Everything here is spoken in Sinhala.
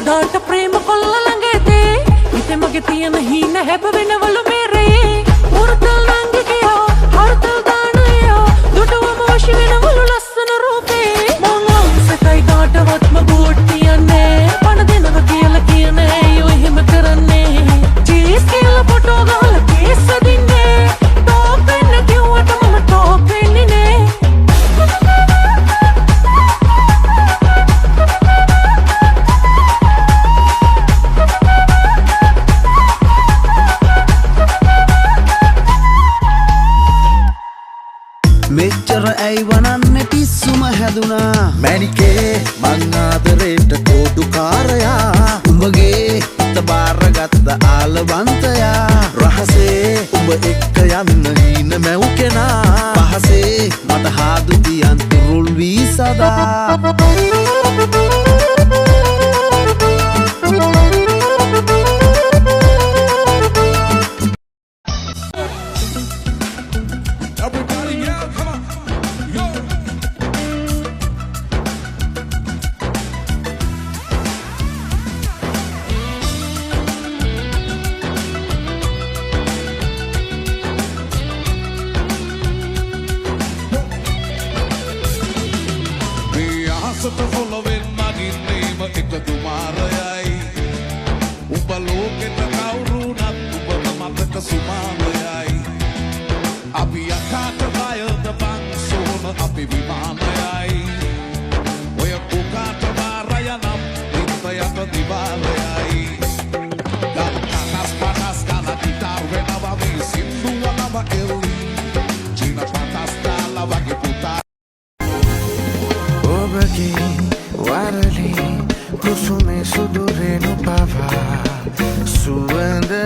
දාට ප්‍රේම කොල්ල ළඟදී හිතේ මගේ තියෙන හීන හැබ වෙනවලු මේරේ මුරතල් නංගි ගියා හර්තල් දානයා දුටුවම වශි වෙනවලු ලස්සන රූපේ මොනවා සතයි දාටවත්ම බෝට් තියන්නේ පණ දෙනව කියලා කියන්නේ අයියෝ එහෙම කරන්නේ ජීස් කියලා ෆොටෝ ගහලා කේස් අදින්නේ ටොප් වෙන්න කිව්වට මම ටොප් වෙන්නේ නේ මෙච්චර ඇයි වනන්නේ පිස්සුම හැදුනා මැනිකේ මං ආදරේට කෝඩුකාරයා උඹගේ හිත බාරගත්ත ආලවන්තයා රහසේ උඹ එක්ක යන්න හීන මැව් කෙනා පහසේ මට හාදු දියන් තුරුල් වී සදා following magin name ekadu marayai umba loketa kaurunat umba mataka sumanayai abi akata bayada bangsona abi vimanayai oya kukata marayanam nitayata divalayai ganas panas kana gitar venava vi sindu alava eli china patas talava que puta Warali kusume sudure no pava suanda